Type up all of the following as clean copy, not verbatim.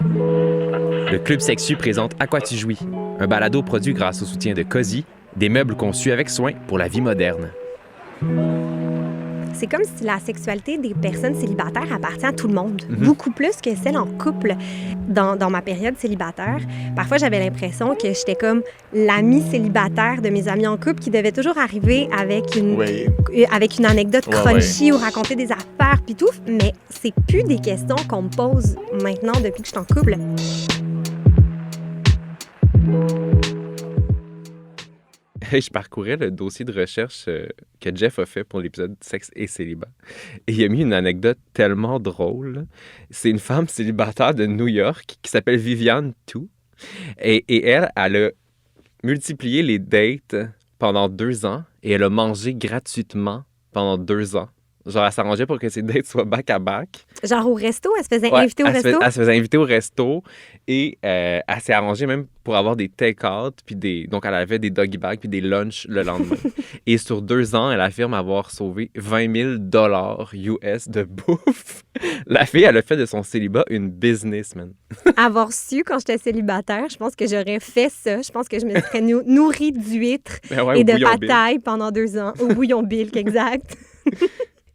Le Club Sexu présente À quoi tu jouis, un balado produit grâce au soutien de Cozy, des meubles conçus avec soin pour la vie moderne. C'est comme si la sexualité des personnes célibataires appartient à tout le monde, beaucoup plus que celle en couple. Dans ma période célibataire, parfois j'avais l'impression que j'étais comme l'amie célibataire de mes amis en couple qui devait toujours arriver avec une anecdote crunchy ou raconter des affaires puis tout, mais c'est plus des questions qu'on me pose maintenant depuis que je suis en couple. Je parcourais le dossier de recherche que Jeff a fait pour l'épisode Sexe et célibat. Et il a mis une anecdote tellement drôle. C'est une femme célibataire de New York qui s'appelle Viviane Tu. Et elle a multiplié les dates pendant 2 ans et elle a mangé gratuitement pendant 2 ans. Genre, elle s'arrangeait pour que ses dates soient back-à-back. Genre au resto, elle se faisait inviter au resto? Elle se faisait inviter au resto et elle s'est arrangée même pour avoir des take-out. Donc, elle avait des doggy bags puis des lunchs le lendemain. Et sur 2 ans, elle affirme avoir sauvé 20 000 $ US de bouffe. La fille, elle a fait de son célibat une businessman. Avoir su quand j'étais célibataire, je pense que j'aurais fait ça. Je pense que je me serais nourrie d'huîtres et de patailles pendant 2 ans. Au bouillon bilk, exact.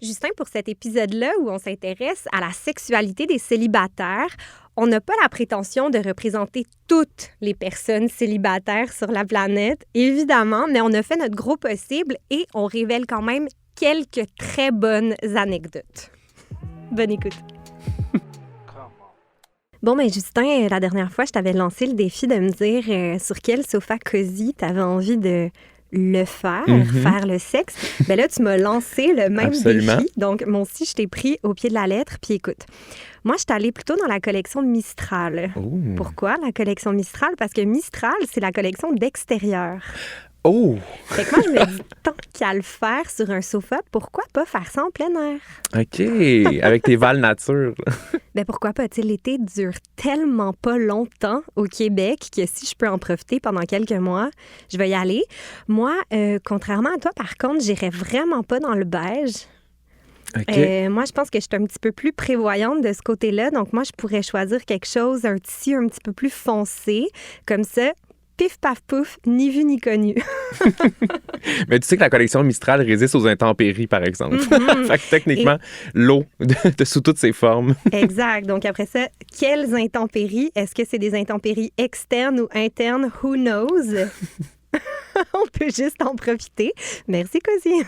Justin, pour cet épisode-là où on s'intéresse à la sexualité des célibataires, on n'a pas la prétention de représenter toutes les personnes célibataires sur la planète, évidemment, mais on a fait notre gros possible et on révèle quand même quelques très bonnes anecdotes. Bonne écoute. Bon, ben Justin, la dernière fois, je t'avais lancé le défi de me dire sur quel sofa cosy tu avais envie de faire le sexe. Ben là, tu m'as lancé le même défi. Donc, moi aussi, je t'ai pris au pied de la lettre. Puis écoute, moi, je suis allée plutôt dans la collection Mistral. Ooh. Pourquoi la collection Mistral? Parce que Mistral, c'est la collection d'extérieur. Oh! Fait que moi, je me dis, tant qu'à le faire sur un sofa, pourquoi pas faire ça en plein air? OK, avec tes Val Nature. Ben pourquoi pas? Tu sais, l'été dure tellement pas longtemps au Québec que si je peux en profiter pendant quelques mois, je vais y aller. Moi, contrairement à toi, par contre, j'irais vraiment pas dans le beige. Okay. Moi, je pense que je suis un petit peu plus prévoyante de ce côté-là. Donc, moi, je pourrais choisir quelque chose, un tissu un petit peu plus foncé. Comme ça, pif, paf, pouf, ni vu ni connu. Mais tu sais que la collection Mistral résiste aux intempéries, par exemple. Fait que techniquement, l'eau sous toutes ses formes. Exact. Donc après ça, quelles intempéries? Est-ce que c'est des intempéries externes ou internes? Who knows? On peut juste en profiter. Merci, Cozy.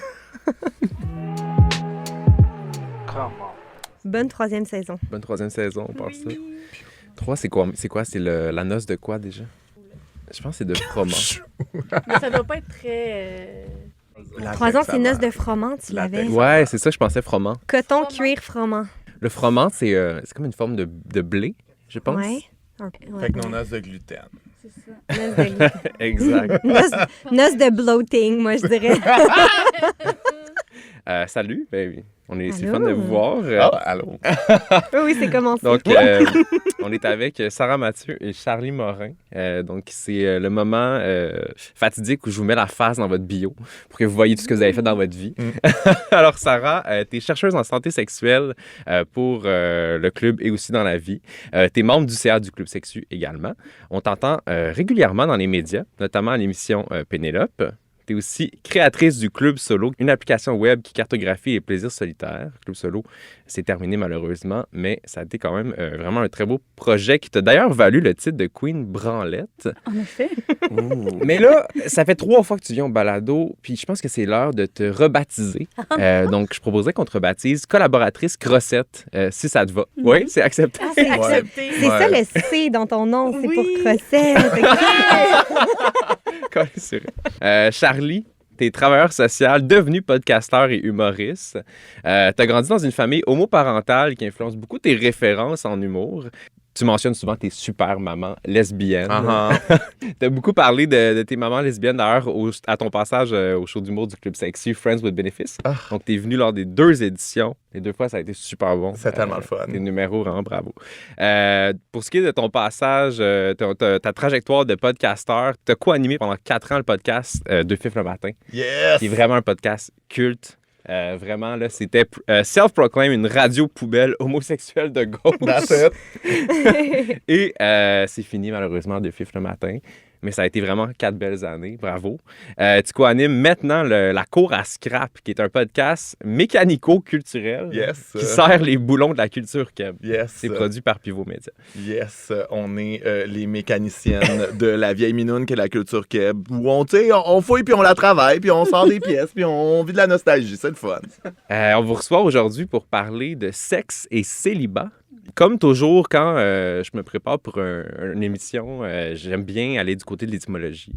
Bonne 3e saison. Bonne 3e saison, on pense ça. 3, c'est quoi? C'est la noce de quoi, déjà? Je pense que c'est de froment. Mais ça doit pas être très... 3 ans, c'est noce de froment, tu l'avais? Ouais, c'est ça, je pensais froment. Coton, cuir, froment. Le froment, c'est comme une forme de blé, je pense. Ouais. Fait que nos noces de gluten. C'est ça. Noce de gluten. Exact. Noce de bloating, moi, je dirais. Salut, ben, c'est le fun de vous voir. Allô. Oui, c'est commencé. Donc, on est avec Sarah Mathieu et Charlie Morin. Donc, c'est le moment fatidique où je vous mets la face dans votre bio pour que vous voyez tout ce que vous avez fait dans votre vie. Alors, Sarah, tu es chercheuse en santé sexuelle pour le club et aussi dans la vie. Tu es membre du CA du Club Sexu également. On t'entend régulièrement dans les médias, notamment à l'émission Pénélope. Tu es aussi créatrice du Club Solo, une application web qui cartographie les plaisirs solitaires. Club Solo, c'est terminé malheureusement, mais ça a été quand même vraiment un très beau projet qui t'a d'ailleurs valu le titre de Queen Branlette. En effet. Mais là, ça fait 3 fois que tu viens au balado, puis je pense que c'est l'heure de te rebaptiser. Donc, je proposerais qu'on te rebaptise collaboratrice Crossette, si ça te va. Oui, c'est accepté. Ah, c'est accepté. C'est ça le C dans ton nom, c'est pour Crossette. Charlie, t'es travailleur social, devenu podcasteur et humoriste. T'as grandi dans une famille homoparentale qui influence beaucoup tes références en humour. Tu mentionnes souvent tes super mamans lesbiennes. T'as beaucoup parlé de tes mamans lesbiennes, d'ailleurs, à ton passage au show d'humour du Club Sexy, Friends with Benefits. Donc, t'es venu lors des 2 éditions. Les 2 fois, ça a été super bon. C'est tellement le fun. Tes numéros, vraiment bravo. Pour ce qui est de ton passage, ta trajectoire de podcasteur, t'as co-animé pendant 4 ans le podcast 2 Fifs le matin. Yes! Qui est vraiment un podcast culte. Vraiment, là, c'était Self-Proclaim, une radio poubelle homosexuelle de gauche. That's it. Et c'est fini, malheureusement, de FIF le matin. Mais ça a été vraiment 4 belles années. Bravo. Tu co-animes maintenant la Cour à Scrap, qui est un podcast mécanico-culturel qui sert les boulons de la culture keb. C'est produit par Pivot Média. On est les mécaniciennes de la vieille minoune qu'est la culture keb, où on fouille, puis on la travaille, puis on sort des pièces, puis on vit de la nostalgie. C'est le fun. On vous reçoit aujourd'hui pour parler de sexe et célibat. Comme toujours, quand je me prépare pour une émission, j'aime bien aller du côté de l'étymologie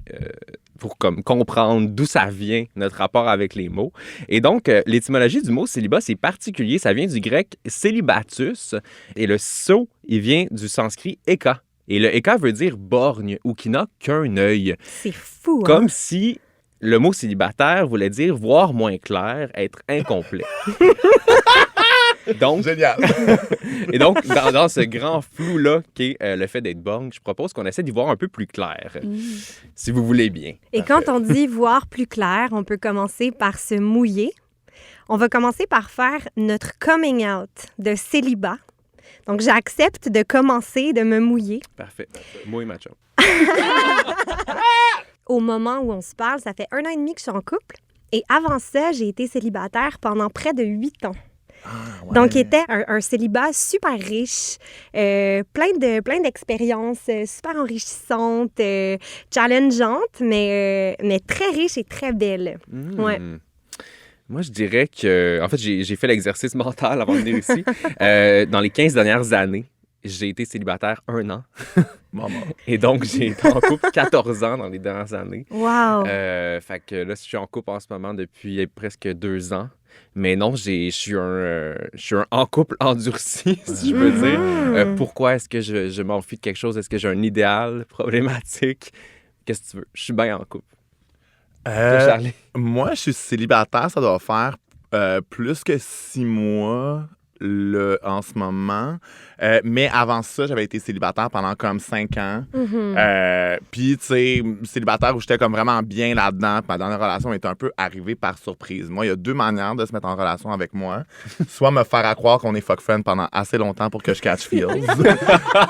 pour comprendre d'où ça vient, notre rapport avec les mots. Et donc, l'étymologie du mot célibat, c'est particulier. Ça vient du grec célibatus. Et le so, il vient du sanskrit eka. Et le eka veut dire borgne ou qui n'a qu'un œil. C'est fou, hein? Comme si le mot célibataire voulait dire voir moins clair, être incomplet. Donc, génial. Et donc, dans ce grand flou-là qu'est le fait d'être borgne, je propose qu'on essaie d'y voir un peu plus clair, si vous voulez bien. Et quand on dit voir plus clair, on peut commencer par se mouiller. On va commencer par faire notre coming out de célibat. Donc, j'accepte de commencer, de me mouiller. Parfait. Mouille macho. Au moment où on se parle, ça fait 1 an et demi que je suis en couple. Et avant ça, j'ai été célibataire pendant près de 8 ans. Donc, était un célibat super riche, plein d'expériences super enrichissantes, challengeantes, mais très riches et très belles. Ouais. Moi, je dirais que... En fait, j'ai fait l'exercice mental avant de venir ici. Dans les 15 dernières années, j'ai été célibataire 1 an. Maman. Et donc, j'ai été en couple 14 ans dans les dernières années. Wow! Fait que là, je suis en couple en ce moment depuis presque 2 ans. Mais non, je suis un en couple endurci, si je peux dire. Pourquoi est-ce que je m'enfuis de quelque chose? Est-ce que j'ai un idéal problématique? Qu'est-ce que tu veux? Je suis bien en couple. Toi, Charlie? Moi, je suis célibataire. Ça doit faire plus que 6 mois en ce moment. Mais avant ça, j'avais été célibataire pendant comme 5 ans. Puis, tu sais, célibataire où j'étais comme vraiment bien là-dedans. Ma dernière relation était un peu arrivée par surprise. Moi, il y a 2 manières de se mettre en relation avec moi. Soit me faire à croire qu'on est fuck friend pendant assez longtemps pour que je catch feels.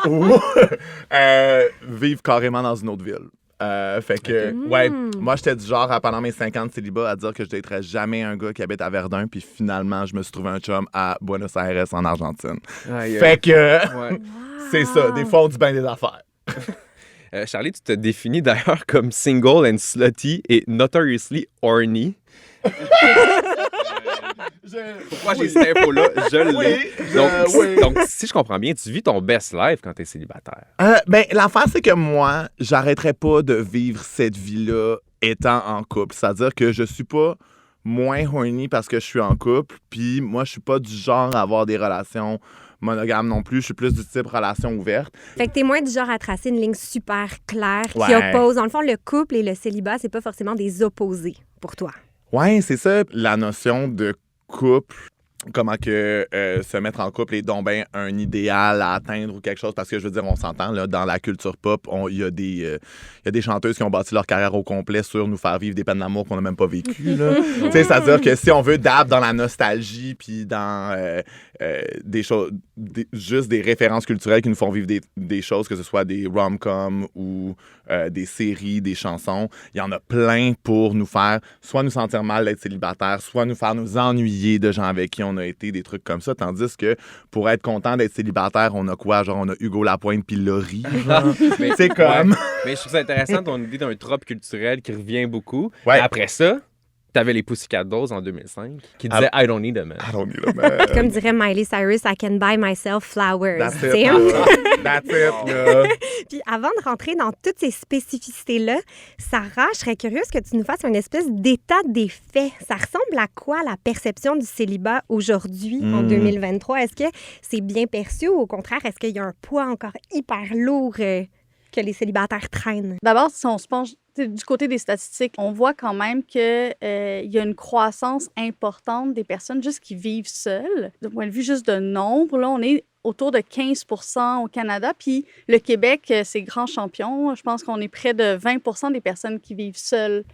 Ou vivre carrément dans une autre ville. Fait que, moi, j'étais du genre, pendant mes 5 ans de célibat, à dire que je daterais jamais un gars qui habite à Verdun, puis finalement, je me suis trouvé un chum à Buenos Aires, en Argentine. Fait que, c'est ça. Des fois, on dit bien des affaires. Charlie, tu te définis d'ailleurs comme single and slutty et notoriously horny. Pourquoi j'ai cette info-là? Je l'ai. Donc, si je comprends bien, tu vis ton best life quand tu es célibataire. Ben, l'affaire, c'est que moi, j'arrêterais pas de vivre cette vie-là étant en couple. C'est-à-dire que je suis pas moins horny parce que je suis en couple, puis moi, je suis pas du genre à avoir des relations monogames non plus. Je suis plus du type relation ouverte. Fait que t'es moins du genre à tracer une ligne super claire qui oppose. Dans le fond, le couple et le célibat, c'est pas forcément des opposés pour toi. Ouais, c'est ça, la notion de couple, comment que se mettre en couple est donc ben un idéal à atteindre ou quelque chose, parce que je veux dire, on s'entend, là, dans la culture pop, il y a des chanteuses qui ont bâti leur carrière au complet sur nous faire vivre des peines d'amour qu'on n'a même pas vécues. Tu sais, c'est-à-dire que si on veut dab dans la nostalgie puis dans des choses, juste des références culturelles qui nous font vivre des choses, que ce soit des rom-coms ou des séries, des chansons, il y en a plein pour nous faire soit nous sentir mal d'être célibataire, soit nous faire nous ennuyer de gens avec qui on a été, des trucs comme ça. Tandis que pour être content d'être célibataire, on a quoi? Genre, on a Hugo Lapointe puis Laurie. C'est comme... Ouais. Mais je trouve ça intéressant ton idée d'un trope culturel qui revient beaucoup. Après ça, t'avais les Pussycat Dolls en 2005 qui disaient I don't need a man. I don't need a man. Comme dirait Miley Cyrus, I can buy myself flowers. That's it. That's it. Puis avant de rentrer dans toutes ces spécificités-là, Sarah, je serais curieuse que tu nous fasses une espèce d'état des faits. Ça ressemble à quoi la perception du célibat aujourd'hui, en 2023? Est-ce que c'est bien perçu ou au contraire, est-ce qu'il y a un poids encore hyper lourd que les célibataires traînent? D'abord, si on se penche du côté des statistiques, on voit quand même qu'il y a une croissance importante des personnes juste qui vivent seules. De point de vue juste de nombre, là, on est autour de 15% au Canada. Puis le Québec, c'est grand champion. Je pense qu'on est près de 20% des personnes qui vivent seules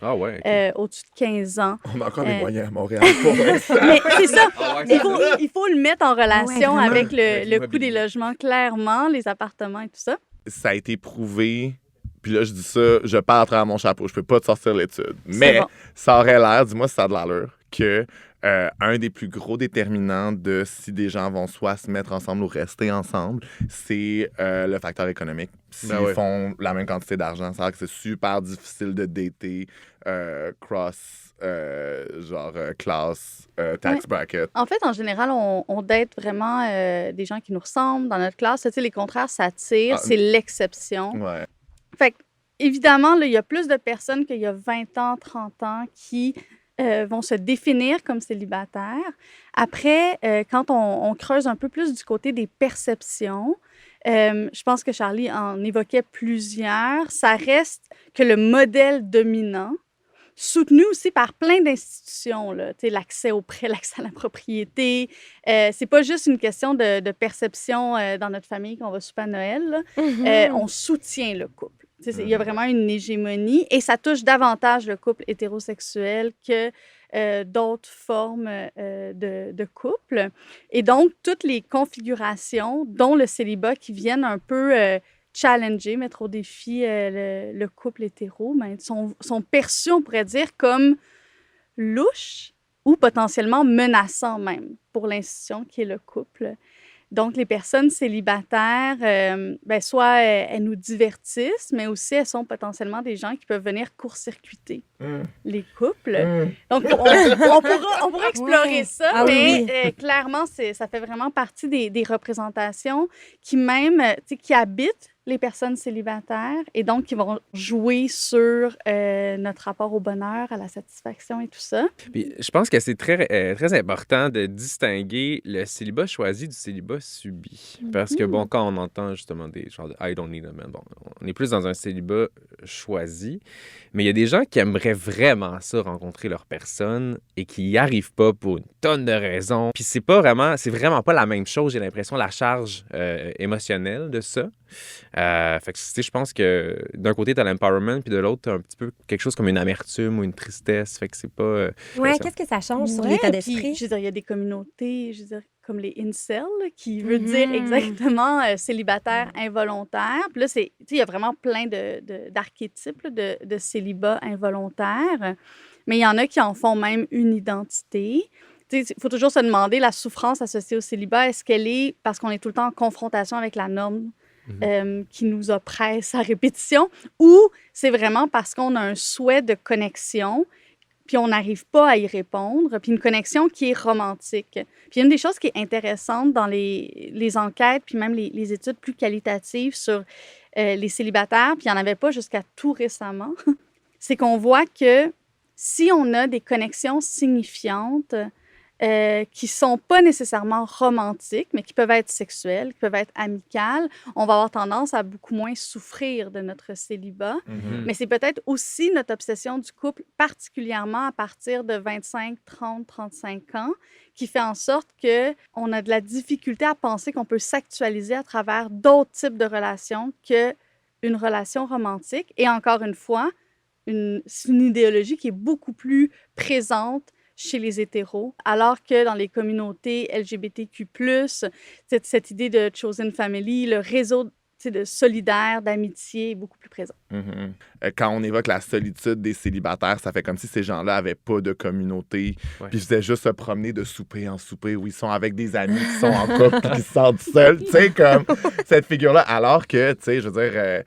au-dessus de 15 ans. On a encore des moyens à Montréal pour l'instant. Mais c'est ça. Il faut le mettre en relation avec le coût des logements, clairement, les appartements et tout ça. Ça a été prouvé. Puis là, je dis ça, je parle à travers mon chapeau. Je peux pas te sortir l'étude. Mais ça aurait l'air, dis-moi si ça a de l'allure, que un des plus gros déterminants de si des gens vont soit se mettre ensemble ou rester ensemble, c'est le facteur économique. S'ils font la même quantité d'argent, c'est-à-dire que c'est super difficile de dater class, tax bracket. En fait, en général, on date vraiment des gens qui nous ressemblent dans notre classe. Tu sais, les contraires s'attirent, c'est l'exception. Ouais. Fait que, évidemment, il y a plus de personnes qu'il y a 20 ans, 30 ans qui vont se définir comme célibataires. Après, quand on creuse un peu plus du côté des perceptions, je pense que Charlie en évoquait plusieurs, ça reste que le modèle dominant, soutenu aussi par plein d'institutions, là, l'accès au prêt, l'accès à la propriété. C'est pas juste une question de perception dans notre famille qu'on va souper à Noël. On soutient le couple. Il y a vraiment une hégémonie et ça touche davantage le couple hétérosexuel que d'autres formes de couple. Et donc, toutes les configurations, dont le célibat, qui viennent un peu challenger, mettre au défi le couple hétéro, ben, sont perçus, on pourrait dire, comme louches ou potentiellement menaçants même pour l'institution qui est le couple. Donc, les personnes célibataires, soit elles nous divertissent, mais aussi elles sont potentiellement des gens qui peuvent venir court-circuiter les couples. Donc, on pourra explorer ça, mais clairement, ça fait vraiment partie des représentations qui habitent les personnes célibataires et donc qui vont jouer sur notre rapport au bonheur, à la satisfaction et tout ça. Puis, je pense que c'est très important de distinguer le célibat choisi du célibat subi. Parce que, quand on entend justement des genres de « I don't need a man », on est plus dans un célibat choisi, mais il y a des gens qui aimeraient vraiment ça, rencontrer leur personne, et qui n'y arrivent pas pour une tonne de raisons. Puis c'est vraiment pas la même chose, j'ai l'impression, la charge émotionnelle de ça. Fait que, je pense que d'un côté, t'as l'empowerment, puis de l'autre, t'as un petit peu quelque chose comme une amertume ou une tristesse. Fait que c'est pas... qu'est-ce que ça change sur l'état d'esprit? Je veux dire, il y a des communautés, comme les incels, qui veut dire exactement célibataire involontaire. Puis là, il y a vraiment plein d'archétypes de célibat involontaire. Mais il y en a qui en font même une identité. Il faut toujours se demander, la souffrance associée au célibat, est-ce qu'elle est parce qu'on est tout le temps en confrontation avec la norme qui nous oppresse à répétition, ou c'est vraiment parce qu'on a un souhait de connexion puis on n'arrive pas à y répondre, puis une connexion qui est romantique. Puis une des choses qui est intéressante dans les enquêtes, puis même les études plus qualitatives sur les célibataires, puis il n'y en avait pas jusqu'à tout récemment, c'est qu'on voit que si on a des connexions signifiantes qui ne sont pas nécessairement romantiques, mais qui peuvent être sexuelles, qui peuvent être amicales, on va avoir tendance à beaucoup moins souffrir de notre célibat. Mais c'est peut-être aussi notre obsession du couple, particulièrement à partir de 25, 30, 35 ans, qui fait en sorte qu'on a de la difficulté à penser qu'on peut s'actualiser à travers d'autres types de relations qu'une relation romantique. Et encore une fois, c'est une idéologie qui est beaucoup plus présente chez les hétéros, alors que dans les communautés LGBTQ+, cette idée de chosen family, le réseau de solidaire, d'amitié est beaucoup plus présent. Quand on évoque la solitude des célibataires, ça fait comme si ces gens-là n'avaient pas de communauté, puis ils faisaient juste se promener de souper en souper, où ils sont avec des amis qui sont en couple, puis qui se sentent seuls, tu sais, comme cette figure-là. Alors que, tu sais, je veux dire...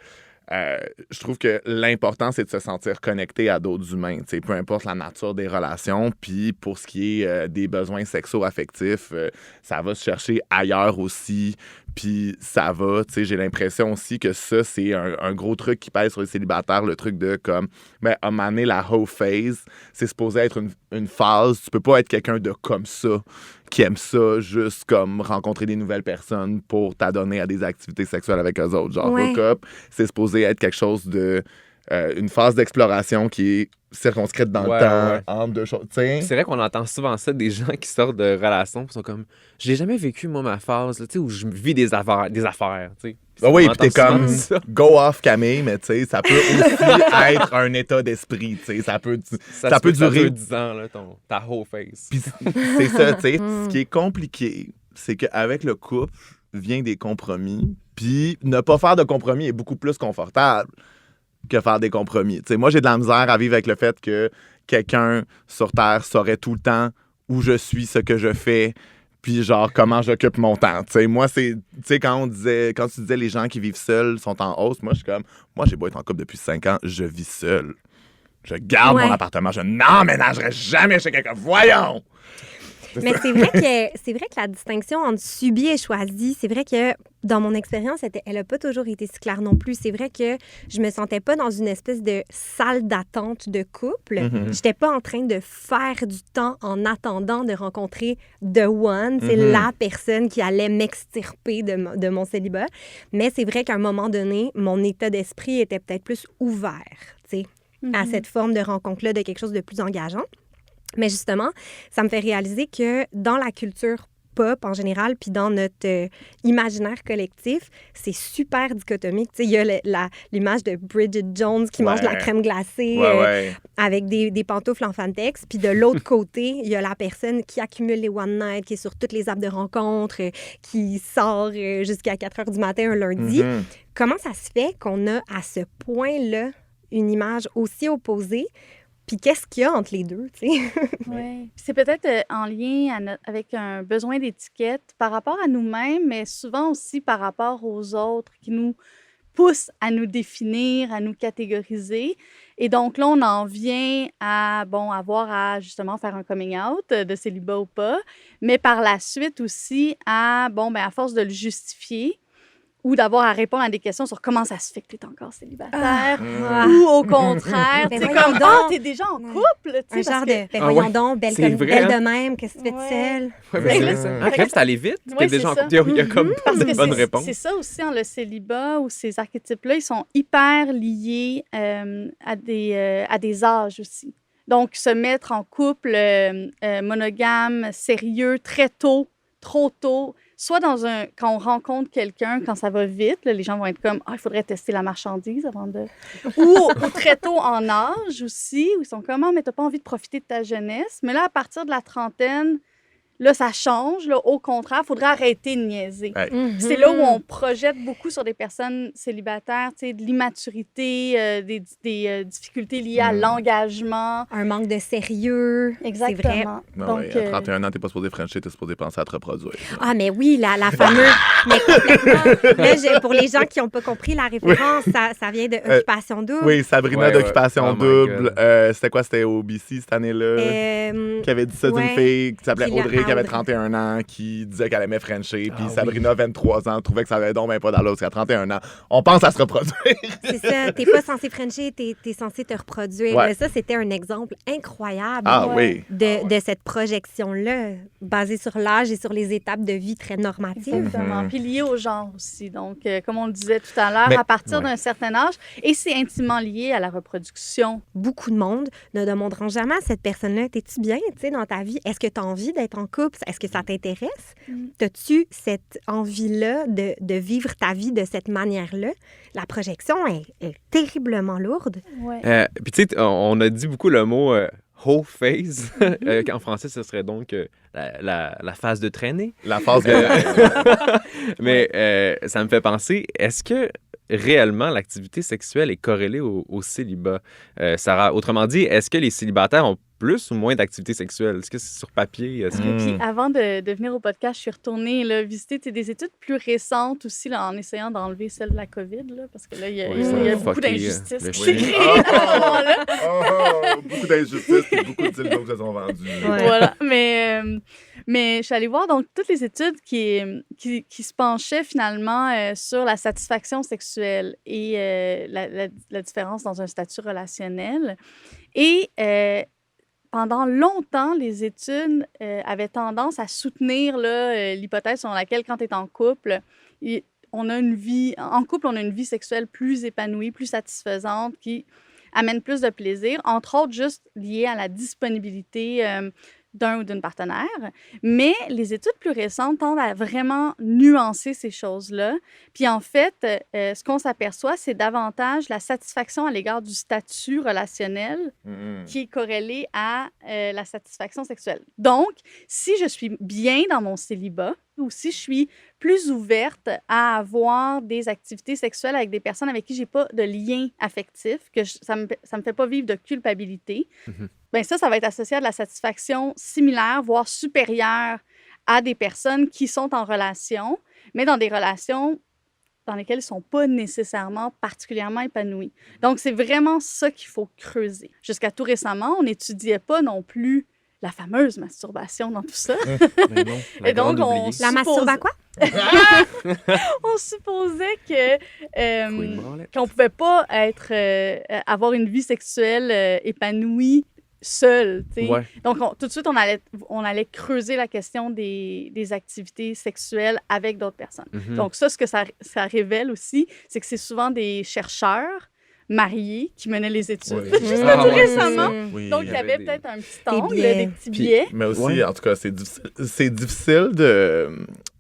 je trouve que l'important, c'est de se sentir connecté à d'autres humains, peu importe la nature des relations. Puis pour ce qui est des besoins sexo-affectifs, ça va se chercher ailleurs aussi. Puis ça va, j'ai l'impression aussi que ça, c'est un gros truc qui pèse sur les célibataires, le truc de comme, à un moment donné, la whole phase, c'est supposé être une phase. Tu peux pas être quelqu'un de comme ça, qui aime ça, juste comme rencontrer des nouvelles personnes pour t'adonner à des activités sexuelles avec eux autres. Genre, hook-up, c'est supposé être quelque chose de une phase d'exploration qui est circonscrite dans le temps, entre deux choses. T'sais. C'est vrai qu'on entend souvent ça des gens qui sortent de relations qui sont comme « J'ai jamais vécu, moi, ma phase là, où je vis des affaires. » Oui, puis t'es comme « Go off, Camille », mais tu sais, ça peut aussi être un état d'esprit. Ça peut durer 10 ans, là, ta whole face. Puis c'est ça, tu sais. Ce qui est compliqué, c'est qu'avec le couple vient des compromis. Puis ne pas faire de compromis est beaucoup plus confortable que faire des compromis. T'sais, moi, j'ai de la misère à vivre avec le fait que quelqu'un sur Terre saurait tout le temps où je suis, ce que je fais, puis genre comment j'occupe mon temps. T'sais, moi, c'est... T'sais, quand tu disais les gens qui vivent seuls sont en hausse, moi, je suis comme... Moi, j'ai beau être en couple depuis 5 ans, je vis seul. Je garde mon appartement, je n'emménagerai jamais chez quelqu'un. Voyons! Mais c'est vrai que la distinction entre subi et choisi, c'est vrai que dans mon expérience, elle n'a pas toujours été si claire non plus. C'est vrai que je me sentais pas dans une espèce de salle d'attente de couple. Mm-hmm. J'étais pas en train de faire du temps en attendant de rencontrer the one, c'est la personne qui allait m'extirper de mon célibat. Mais c'est vrai qu'à un moment donné, mon état d'esprit était peut-être plus ouvert, tu sais, à cette forme de rencontre-là, de quelque chose de plus engageant. Mais justement, ça me fait réaliser que dans la culture pop en général, puis dans notre imaginaire collectif, c'est super dichotomique. Tu sais, il y a l'image de Bridget Jones qui mange de la crème glacée avec des pantoufles en Fantex. Puis de l'autre côté, il y a la personne qui accumule les one night, qui est sur toutes les apps de rencontres, qui sort jusqu'à 4 heures du matin un lundi. Mm-hmm. Comment ça se fait qu'on a à ce point-là une image aussi opposée? Puis qu'est-ce qu'il y a entre les deux, tu sais? Oui. C'est peut-être en lien avec un besoin d'étiquette par rapport à nous-mêmes, mais souvent aussi par rapport aux autres qui nous poussent à nous définir, à nous catégoriser. Et donc là, on en vient à, avoir à justement faire un coming out de célibat ou pas, mais par la suite aussi à force de le justifier, ou d'avoir à répondre à des questions sur comment ça se fait que tu es encore célibataire, ou au contraire, tu sais, comme « t'es déjà en couple ». Un genre de « voyons donc, belle de même, qu'est-ce que tu fais de seule? » c'est allé vite, t'es déjà en couple. Il y a comme pas de bonne réponse. C'est ça aussi, le célibat ou ces archétypes-là, ils sont hyper liés à des âges aussi. Donc, se mettre en couple monogame, sérieux, très tôt, trop tôt, soit quand on rencontre quelqu'un, quand ça va vite, là, les gens vont être comme « il faudrait tester la marchandise avant de... » ou très tôt en âge aussi, où ils sont comme « mais t'as pas envie de profiter de ta jeunesse. » Mais là, à partir de la trentaine, là, ça change. Là, au contraire, il faudrait arrêter de niaiser. Ouais. Mm-hmm. C'est là où on projette beaucoup sur des personnes célibataires, tu sais, de l'immaturité, des difficultés liées à l'engagement. Un manque de sérieux. Exactement. C'est vrai. Non, donc, à 31 ans, t'es pas supposé frencher, t'es supposé penser à te reproduire. Ah, mais oui, la fameuse... mais complètement. Là, pour les gens qui n'ont pas compris la référence, ça vient de Occupation Double. Oui, Sabrina d'Occupation Double. C'était quoi? C'était au BC cette année-là? Qui avait dit ça d'une fille qui s'appelait Audrey, qui avait 31 ans, qui disait qu'elle aimait Frencher, puis Sabrina, 23 ans, trouvait que ça avait donc pas dans l'autre, parce qu'à 31 ans, on pense à se reproduire. C'est ça, t'es pas censé Frencher, t'es censé te reproduire. Ouais. Mais ça, c'était un exemple incroyable de cette projection-là, basée sur l'âge et sur les étapes de vie très normatives. Exactement, puis liée au genre aussi. Donc, comme on le disait tout à l'heure, à partir d'un certain âge, et c'est intimement lié à la reproduction. Beaucoup de monde ne demanderont jamais à cette personne-là, t'es-tu bien, tu sais, dans ta vie? Est-ce que t'as envie d'être en couple? Est-ce que ça t'intéresse? T'as-tu cette envie-là de vivre ta vie de cette manière-là? La projection est terriblement lourde. Ouais. Puis tu sais, on a dit beaucoup le mot whole phase. En français, ce serait donc la phase de traîner. La phase de... Mais ça me fait penser, est-ce que réellement l'activité sexuelle est corrélée au célibat? Sarah, autrement dit, est-ce que les célibataires ont plus ou moins d'activité sexuelle? Est-ce que c'est sur papier? Puis avant de venir au podcast, je suis retournée visiter des études plus récentes aussi là, en essayant d'enlever celle de la COVID, là, parce que là, il y a beaucoup d'injustices qui s'est créées à ce moment-là. Beaucoup d'injustices et beaucoup de dildos qui se sont vendus. Ouais. Voilà. Mais je suis allée voir donc toutes les études qui se penchaient finalement sur la satisfaction sexuelle et la différence dans un statut relationnel. Et pendant longtemps, les études avaient tendance à soutenir l'hypothèse selon laquelle, quand tu es en couple, on a une vie sexuelle plus épanouie, plus satisfaisante, qui amène plus de plaisir, entre autres juste lié à la disponibilité d'un ou d'une partenaire. Mais les études plus récentes tendent à vraiment nuancer ces choses-là. Puis en fait, ce qu'on s'aperçoit, c'est davantage la satisfaction à l'égard du statut relationnel qui est corrélé à la satisfaction sexuelle. Donc, si je suis bien dans mon célibat ou si je suis plus ouverte à avoir des activités sexuelles avec des personnes avec qui j'ai pas de lien affectif, que ça me fait pas vivre de culpabilité, ben ça va être associé à de la satisfaction similaire, voire supérieure à des personnes qui sont en relation, mais dans des relations dans lesquelles ils ne sont pas nécessairement particulièrement épanouis. Donc, c'est vraiment ça qu'il faut creuser. Jusqu'à tout récemment, on n'étudiait pas non plus la fameuse masturbation dans tout ça. Mais non, Et donc, La masturbe à quoi? On supposait qu'on ne pouvait pas avoir une vie sexuelle épanouie seul. Ouais. Donc, tout de suite, on allait creuser la question des activités sexuelles avec d'autres personnes. Donc, ce que ça révèle aussi, c'est que c'est souvent des chercheurs mariés qui menaient les études. Juste récemment. Oui, Donc, il y avait peut-être un petit angle, biais. des petits biais. Mais aussi, en tout cas, c'est difficile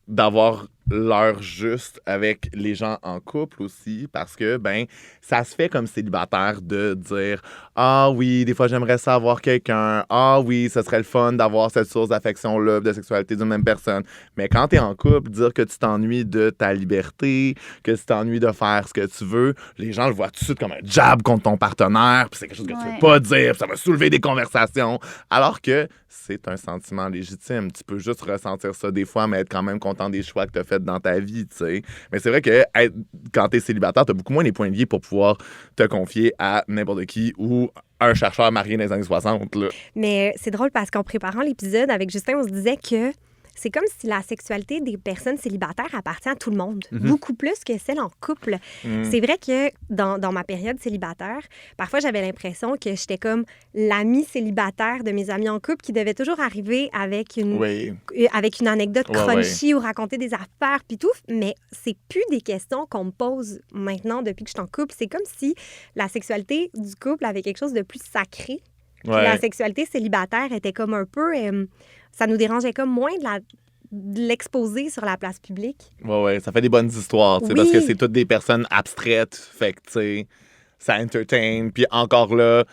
d'avoir l'heure juste avec les gens en couple aussi, parce que, ben, ça se fait comme célibataire de dire « Ah oui, des fois, j'aimerais ça avoir quelqu'un. Ah oui, ce serait le fun d'avoir cette source d'affection-là, de sexualité d'une même personne. » Mais quand t'es en couple, dire que tu t'ennuies de ta liberté, que tu t'ennuies de faire ce que tu veux, les gens le voient tout de suite comme un jab contre ton partenaire, puis c'est quelque chose que tu veux pas dire, puis ça va soulever des conversations. Alors que c'est un sentiment légitime. Tu peux juste ressentir ça des fois, mais être quand même content des choix que tu as faits dans ta vie, tu sais. Mais c'est vrai que quand tu es célibataire, tu as beaucoup moins les points de vie pour pouvoir te confier à n'importe qui ou un chercheur marié dans les années 60. Là. Mais c'est drôle parce qu'en préparant l'épisode avec Justin, on se disait que c'est comme si la sexualité des personnes célibataires appartient à tout le monde, beaucoup plus que celle en couple. C'est vrai que dans ma période célibataire, parfois j'avais l'impression que j'étais comme l'ami célibataire de mes amis en couple qui devait toujours arriver avec une anecdote crunchy ou raconter des affaires puis tout, mais c'est plus des questions qu'on me pose maintenant depuis que je suis en couple. C'est comme si la sexualité du couple avait quelque chose de plus sacré. La sexualité célibataire était comme un peu... ça nous dérangeait comme moins de l'exposer sur la place publique. Ouais, ça fait des bonnes histoires, parce que c'est toutes des personnes abstraites, fait que, tu sais, ça entertain. Puis encore là,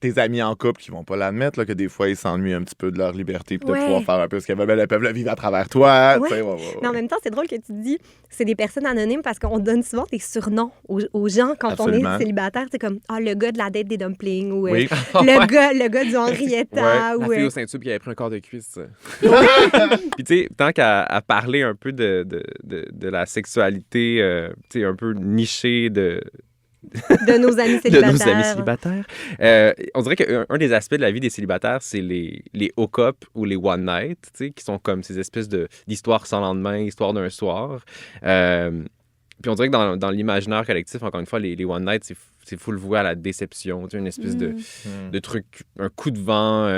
tes amis en couple qui vont pas l'admettre, là, que des fois, ils s'ennuient un petit peu de leur liberté puis de pouvoir faire un peu ce qu'ils veulent, mais elles peuvent le vivre à travers toi. Ouais. Mais en même temps, c'est drôle que tu dis c'est des personnes anonymes parce qu'on donne souvent des surnoms aux gens quand on est célibataire. C'est comme le gars de la date des dumplings ou le gars du Henrietta. La fille au Saint-Tube qui avait pris un corps de cuisse. Puis tu sais, tant qu'à parler un peu de la sexualité un peu nichée de nos amis célibataires. On dirait qu'un des aspects de la vie des célibataires, c'est les hook-up ou les one-night, qui sont comme ces espèces d'histoires sans lendemain, histoires d'un soir. Puis on dirait que dans l'imaginaire collectif, encore une fois, les one-night, c'est full voué à la déception, une espèce de truc, un coup de vent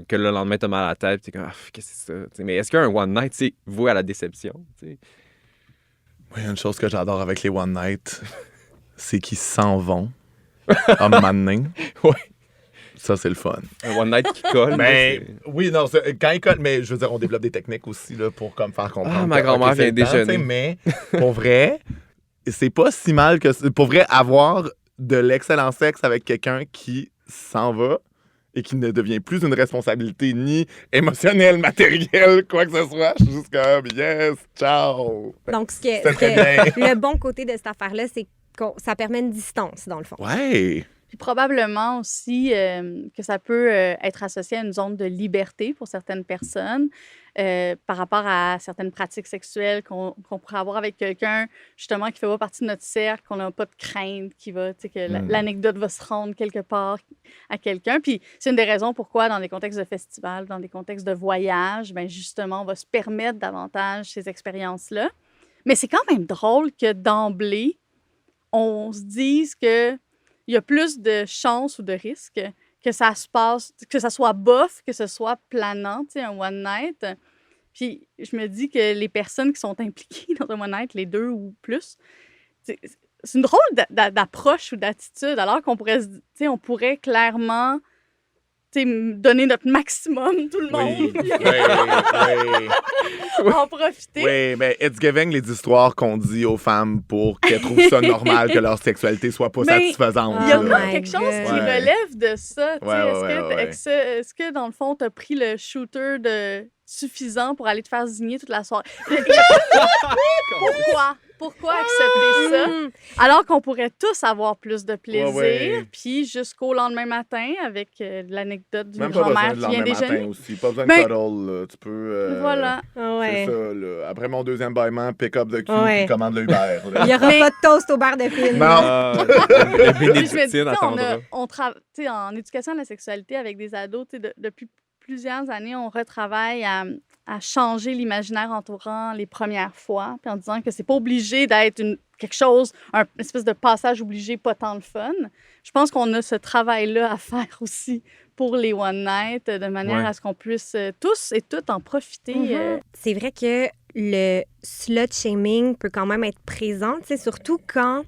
que le lendemain, t'as mal à la tête, t'es comme « qu'est-ce que c'est ça? » Mais est-ce qu'un one-night, c'est voué à la déception? T'sais? Oui, une chose que j'adore avec les one-night... c'est qu'ils s'en vont en m'amener. Ça, c'est le fun. Un one night qui colle. Mais oui, non, quand il colle, mais je veux dire, on développe des techniques aussi là, pour comme faire comprendre. Ah, ma grand-mère vient déjeuner. Mais pour vrai, c'est pas si mal que... Pour vrai, avoir de l'excellent sexe avec quelqu'un qui s'en va et qui ne devient plus une responsabilité ni émotionnelle, matérielle, quoi que ce soit. Je suis juste comme, yes, ciao. Donc, le bon côté de cette affaire-là, c'est ça permet une distance, dans le fond. Ouais. Puis probablement aussi que ça peut être associé à une zone de liberté pour certaines personnes par rapport à certaines pratiques sexuelles qu'on pourrait avoir avec quelqu'un, justement, qui ne fait pas partie de notre cercle, qu'on n'a pas de crainte, que l'anecdote va se rendre quelque part à quelqu'un. Puis c'est une des raisons pourquoi, dans des contextes de festival, dans des contextes de voyage, bien justement, on va se permettre davantage ces expériences-là. Mais c'est quand même drôle que d'emblée, on se dise qu'il y a plus de chances ou de risques que ça se passe, que ça soit bof, que ce soit planant, un one night. Puis je me dis que les personnes qui sont impliquées dans un one night, les deux ou plus, c'est une drôle d'approche ou d'attitude, alors qu'on pourrait, on pourrait clairement donner notre maximum, tout le monde. Oui. En profiter. Oui, mais it's giving les histoires qu'on dit aux femmes pour qu'elles trouvent ça normal que leur sexualité soit pas satisfaisante. Il y a pas quelque chose qui relève de ça. Est-ce que, dans le fond, t'as pris le shooter suffisant pour aller te faire zigner toute la soirée? Pourquoi accepter ça? Alors qu'on pourrait tous avoir plus de plaisir, puis jusqu'au lendemain matin, avec l'anecdote d'une grand-mère qui vient déjeuner. Aussi. Pas besoin de cuddle, là. Tu peux... Voilà. C'est ça, là. Après mon deuxième bâillement, pick up de cul, puis commande le Uber. Il n'y aura pas de toast au beurre de fil. Non! Le bénédictine attendra. On travaille en éducation à la sexualité avec des ados, depuis plusieurs années, on retravaille à changer l'imaginaire entourant les premières fois, puis en disant que c'est pas obligé d'être quelque chose, une espèce de passage obligé pas tant le fun. Je pense qu'on a ce travail-là à faire aussi pour les One Night, de manière à ce qu'on puisse tous et toutes en profiter. C'est vrai que le slut-shaming peut quand même être présent, surtout quand,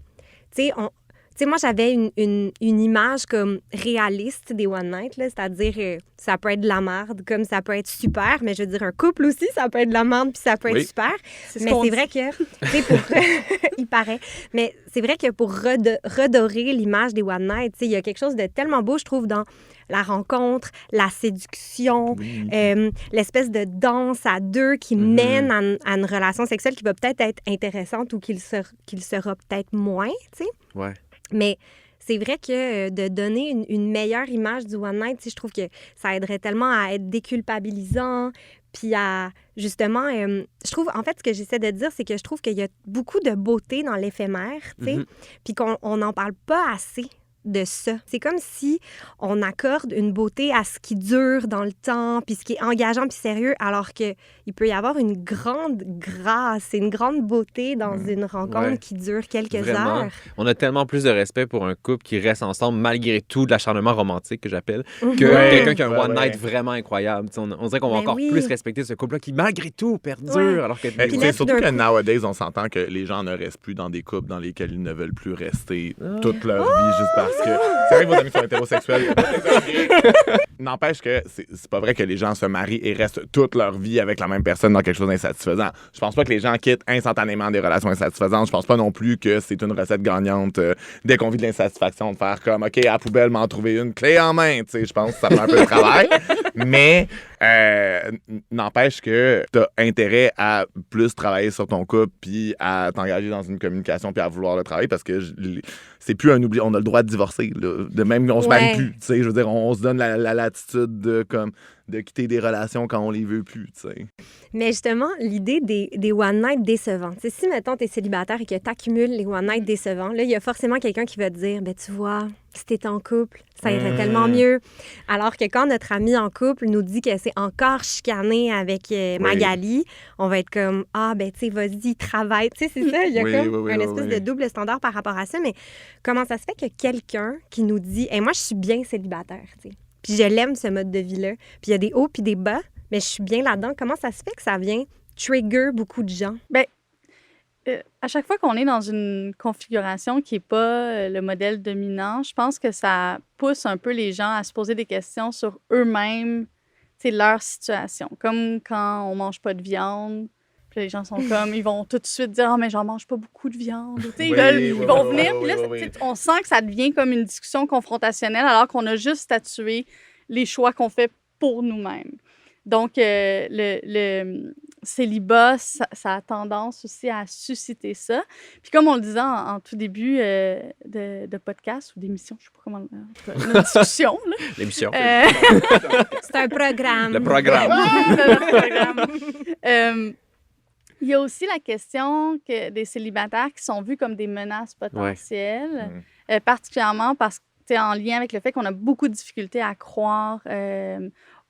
moi, j'avais une image comme réaliste des One Night, là, c'est-à-dire ça peut être de la merde comme ça peut être super, mais je veux dire, un couple aussi, ça peut être de la merde puis ça peut être super. Mais c'est vrai que, pour... il paraît, mais c'est vrai que pour redorer l'image des One Night, il y a quelque chose de tellement beau, je trouve, dans la rencontre, la séduction, l'espèce de danse à deux qui mène à une relation sexuelle qui va peut-être être intéressante ou qui le sera peut-être moins, tu sais. Ouais. Mais c'est vrai que de donner une meilleure image du One Night, je trouve que ça aiderait tellement à être déculpabilisant, puis à, justement, je trouve, en fait, ce que j'essaie de dire, c'est que je trouve qu'il y a beaucoup de beauté dans l'éphémère, tu sais, puis qu'on n'en parle pas assez de ça. C'est comme si on accorde une beauté à ce qui dure dans le temps, puis ce qui est engageant puis sérieux, alors qu'il peut y avoir une grande grâce et une grande beauté dans une rencontre qui dure quelques heures. On a tellement plus de respect pour un couple qui reste ensemble malgré tout de l'acharnement romantique que j'appelle, que quelqu'un qui a un one night vraiment incroyable. On dirait qu'on va encore plus respecter ce couple-là qui malgré tout perdure. Alors que c'est surtout que nowadays, on s'entend que les gens ne restent plus dans des couples dans lesquels ils ne veulent plus rester toute leur vie juste parce que c'est vrai que vos amis sont hétérosexuels. N'empêche que c'est pas vrai que les gens se marient et restent toute leur vie avec la même personne dans quelque chose d'insatisfaisant. Je pense pas que les gens quittent instantanément des relations insatisfaisantes. Je pense pas non plus que c'est une recette gagnante dès qu'on vit de l'insatisfaction de faire comme OK, à la poubelle, m'en trouver une clé en main. Je pense que ça fait un peu de travail. Mais n'empêche que t'as intérêt à plus travailler sur ton couple puis à t'engager dans une communication puis à vouloir le travailler parce que c'est plus un oubli. On a le droit de divorcer. Là. De même, on se marie plus. Je veux dire, on se donne la latitude de quitter des relations quand on les veut plus. T'sais. Mais justement, l'idée des One Night décevants. T'sais, si, mettons, t'es célibataire et que t'accumules les One Night décevants, là, il y a forcément quelqu'un qui va te dire, ben tu vois, si t'es en couple, ça irait tellement mieux. Alors que quand notre ami en couple nous dit que c'est encore chicané avec Magali, on va être comme, ben tu sais, vas-y, travaille. Tu sais, c'est ça, il y a comme une espèce de double standard par rapport à ça. Mais comment ça se fait que quelqu'un qui nous dit, moi, je suis bien célibataire, tu sais. Puis je l'aime, ce mode de vie-là. Puis il y a des hauts puis des bas, mais je suis bien là-dedans. Comment ça se fait que ça vient trigger beaucoup de gens? Bien, à chaque fois qu'on est dans une configuration qui n'est pas le modèle dominant, je pense que ça pousse un peu les gens à se poser des questions sur eux-mêmes, leur situation. Comme quand on mange pas de viande, puis les gens sont comme, ils vont tout de suite dire « Ah, mais j'en mange pas beaucoup de viande. » Ils vont venir, puis là, on sent que ça devient comme une discussion confrontationnelle alors qu'on a juste statué les choix qu'on fait pour nous-mêmes. Donc, le célibat, ça a tendance aussi à susciter ça. Puis comme on le disait en tout début de podcast ou d'émission, je ne sais pas comment... Notre discussion, là. L'émission. C'est un programme. Le programme. Le programme. Il y a aussi la question des célibataires qui sont vus comme des menaces potentielles, particulièrement parce que c'est en lien avec le fait qu'on a beaucoup de difficultés à croire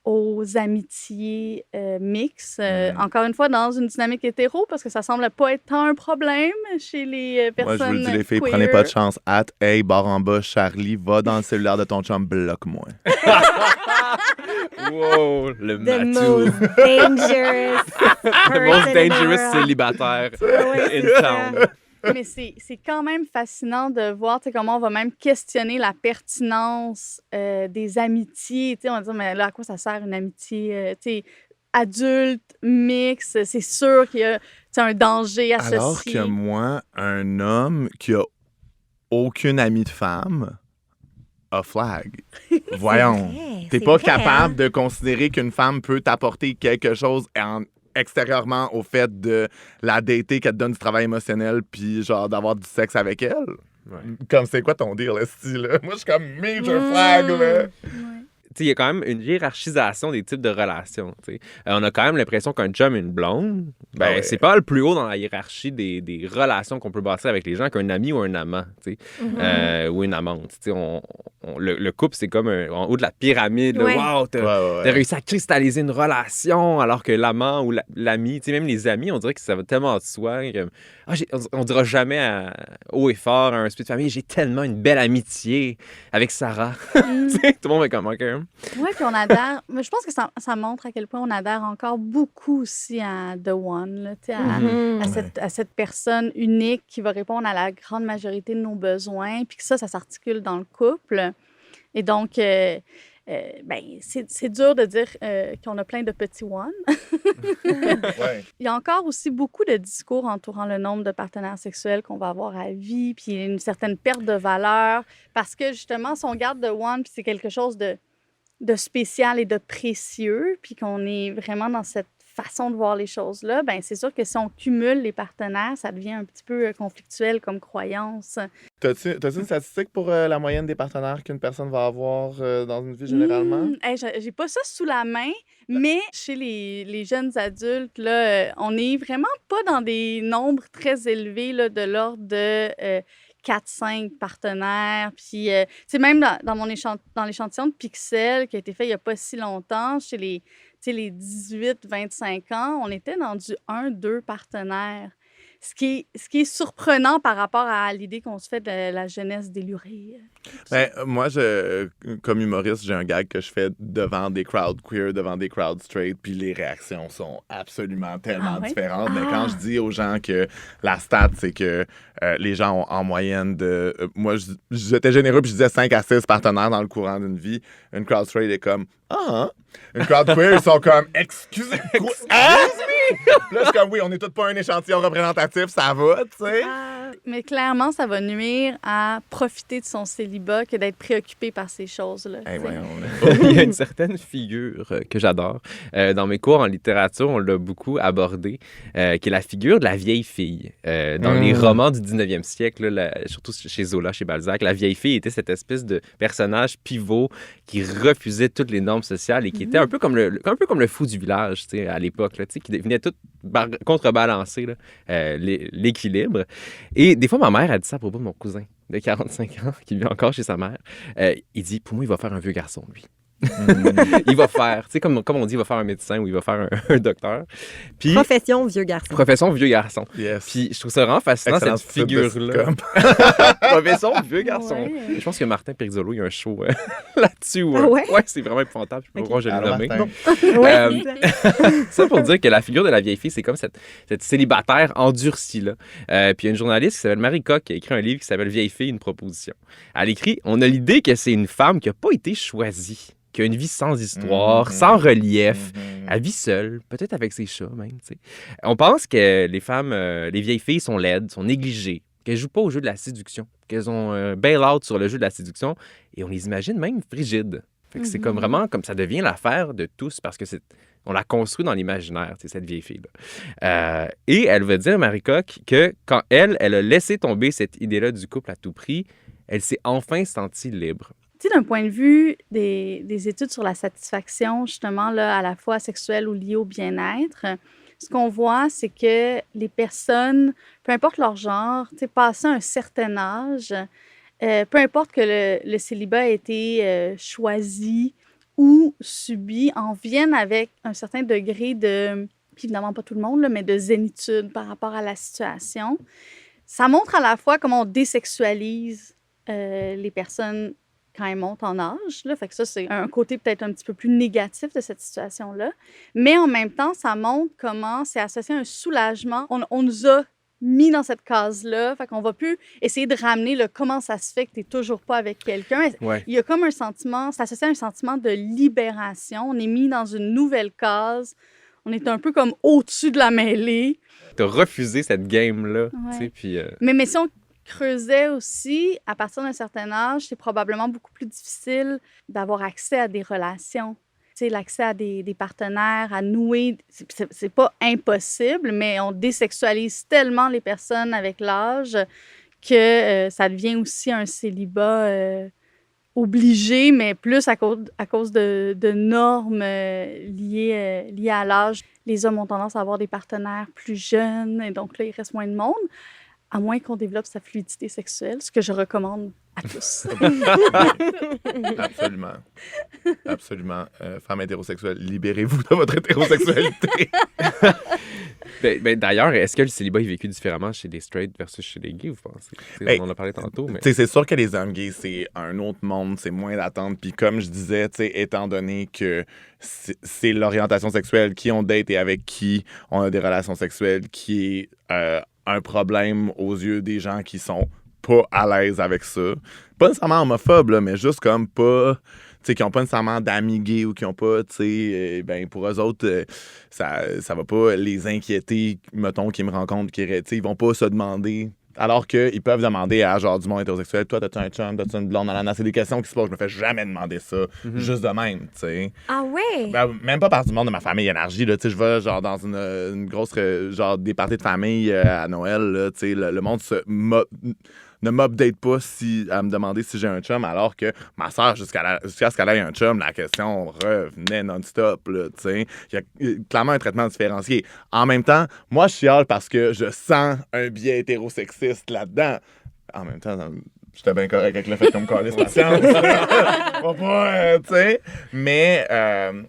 aux amitiés mixtes. Encore une fois, dans une dynamique hétéro, parce que ça semble pas être tant un problème chez les personnes Moi, je vous dis, les filles, queer. prenez pas de chance. Hey, barre en bas, Charlie, va dans le cellulaire de ton chum, bloque-moi. Wow, le The matou. most dangerous The most dangerous célibataire in town. Mais c'est quand même fascinant de voir comment on va même questionner la pertinence des amitiés. On va dire, mais là, à quoi ça sert une amitié adulte, mix? C'est sûr qu'il y a un danger associé. Alors que moi, un homme qui a aucune amie de femme, a flag. Voyons. T'es pas capable de considérer qu'une femme peut t'apporter quelque chose extérieurement au fait de la dater, qu'elle te donne du travail émotionnel, puis genre d'avoir du sexe avec elle. Ouais. Comme c'est quoi ton deal, là? Moi, je suis comme major flag, là. Il y a quand même une hiérarchisation des types de relations. On a quand même l'impression qu'un chum et une blonde, c'est pas le plus haut dans la hiérarchie des relations qu'on peut bâtir avec les gens qu'un ami ou un amant, ou une amante. Le couple, c'est comme en haut de la pyramide. Ouais. Wow, t'as réussi à cristalliser une relation, alors que l'amant ou l'ami, même les amis, on dirait que ça va tellement de soi. On dira jamais haut et fort à un souper de famille, j'ai tellement une belle amitié avec Sarah. Tout le monde est comme, OK. Oui, puis on adhère. Mais je pense que ça montre à quel point on adhère encore beaucoup aussi à The One, là, à cette personne unique qui va répondre à la grande majorité de nos besoins, puis que ça s'articule dans le couple. Et donc, c'est dur de dire qu'on a plein de petits One. Ouais. Il y a encore aussi beaucoup de discours entourant le nombre de partenaires sexuels qu'on va avoir à vie, puis une certaine perte de valeur, parce que justement, si on garde The One, puis c'est quelque chose de spécial et de précieux, puis qu'on est vraiment dans cette façon de voir les choses-là, bien, c'est sûr que si on cumule les partenaires, ça devient un petit peu conflictuel comme croyance. T'as-tu une statistique pour la moyenne des partenaires qu'une personne va avoir dans une vie généralement? J'ai pas ça sous la main, mais chez les jeunes adultes, là, on n'est vraiment pas dans des nombres très élevés là, de l'ordre de 4-5 partenaires. Puis, même dans l'échantillon de Pixel qui a été fait il n'y a pas si longtemps, chez les 18-25 ans, on était dans du 1-2 partenaires. Ce qui est surprenant par rapport à l'idée qu'on se fait de la jeunesse délurée. Ben, moi, comme humoriste, j'ai un gag que je fais devant des crowds queer, devant des crowds straight, puis les réactions sont absolument tellement différentes. Mais quand je dis aux gens que la stat, c'est que les gens ont en moyenne de... moi, j'étais généreux, puis je disais 5 à 6 partenaires dans le courant d'une vie. Une crowd straight est comme... Une crowd queer, ils sont comme... Excuse-moi! Là, je suis comme, oui, on n'est tous pas un échantillon représentatif, ça va, tu sais. Mais clairement, ça va nuire à profiter de son célibat que d'être préoccupé par ces choses-là. Il y a une certaine figure que j'adore. Dans mes cours en littérature, on l'a beaucoup abordée, qui est la figure de la vieille fille. Dans les romans du 19e siècle, surtout chez Zola, chez Balzac, la vieille fille était cette espèce de personnage pivot qui refusait toutes les normes sociales et qui était un peu comme le fou du village à l'époque, là, qui venait tout contrebalancer l'équilibre. Et des fois, ma mère a dit ça à propos de mon cousin de 45 ans qui vit encore chez sa mère. Il dit, pour moi, il va faire un vieux garçon, lui. Il va faire, comme on dit, il va faire un médecin ou il va faire un docteur. Puis, profession vieux garçon. Profession vieux garçon. Yes. Puis je trouve ça vraiment fascinant, cette figure-là. Profession vieux garçon. Ouais. Je pense que Martin Perizzolo, il y a un show là-dessus. Ouais, c'est vraiment épouvantable. Je peux pas je l'ai nommé. Ça pour dire que la figure de la vieille fille, c'est comme cette célibataire endurcie là. Puis il y a une journaliste qui s'appelle Marie Coq qui a écrit un livre qui s'appelle Vieille fille, une proposition. Elle écrit, on a l'idée que c'est une femme qui n'a pas été choisie, qui a une vie sans histoire, sans relief. Elle vit seule, peut-être avec ses chats même. T'sais. On pense que les femmes, les vieilles filles sont laides, sont négligées, qu'elles jouent pas au jeu de la séduction, qu'elles ont un bail-out sur le jeu de la séduction, et on les imagine même frigides. Fait que c'est comme vraiment comme ça devient l'affaire de tous parce que on la construit dans l'imaginaire, cette vieille fille-là. Et elle va dire, Marie Coq, que quand elle a laissé tomber cette idée-là du couple à tout prix, elle s'est enfin sentie libre. Tu sais, d'un point de vue des études sur la satisfaction, justement, là, à la fois sexuelle ou liée au bien-être, ce qu'on voit, c'est que les personnes, peu importe leur genre, tu sais, passé un certain âge, peu importe que le célibat ait été choisi ou subi, en viennent avec un certain degré de, puis évidemment pas tout le monde, là, mais de zénitude par rapport à la situation. Ça montre à la fois comment on désexualise les personnes quand elles montent en âge. Là. Fait que ça, c'est un côté peut-être un petit peu plus négatif de cette situation-là. Mais en même temps, ça montre comment c'est associé à un soulagement. On nous a mis dans cette case-là. Fait qu'on va plus essayer de ramener le comment ça se fait que tu n'es toujours pas avec quelqu'un. Ouais. Il y a comme un sentiment, c'est associé à un sentiment de libération. On est mis dans une nouvelle case. On est un peu comme au-dessus de la mêlée. Tu as refusé cette game-là. Ouais. Puis, mais si on creusait aussi, à partir d'un certain âge, c'est probablement beaucoup plus difficile d'avoir accès à des relations. L'accès à des partenaires, à nouer, c'est pas impossible, mais on désexualise tellement les personnes avec l'âge que ça devient aussi un célibat obligé, mais plus à cause de normes liées à l'âge. Les hommes ont tendance à avoir des partenaires plus jeunes, et donc là, il reste moins de monde, à moins qu'on développe sa fluidité sexuelle, ce que je recommande à tous. Absolument. Absolument. Femmes hétérosexuelles, libérez-vous de votre hétérosexualité. D'ailleurs, est-ce que le célibat est vécu différemment chez les straights versus chez les gays, vous pensez? On en a parlé tantôt, mais... C'est sûr que les hommes gays, c'est un autre monde, c'est moins d'attente. Puis comme je disais, étant donné que c'est l'orientation sexuelle, qui on date et avec qui on a des relations sexuelles, qui est un problème aux yeux des gens qui sont pas à l'aise avec ça. Pas nécessairement homophobes, là, mais juste comme pas... qui n'ont pas nécessairement d'amis gays ou qui n'ont pas, pour eux autres, ça va pas les inquiéter, mettons, qu'ils me rencontrent, ils vont pas se demander... Alors qu'ils peuvent demander à genre du monde hétérosexuel, toi, t'as-tu un chum, t'as-tu une blonde? C'est des questions qui se posent. Je me fais jamais demander ça, juste de même, tu sais. Ah ouais? Même pas par du monde de ma famille énergie, là, tu sais, je vais genre dans une grosse, genre des parties de famille à Noël, là, tu sais, le monde ne m'update pas à me demander si j'ai un chum, alors que ma soeur, jusqu'à ce qu'elle ait un chum, la question revenait non-stop, là, tu sais. Il y a clairement un traitement différencié. En même temps, moi, je chiale parce que je sens un biais hétérosexiste là-dedans. En même temps, j'étais bien correct avec le fait qu'on me calisse patience. Tu sais. Mais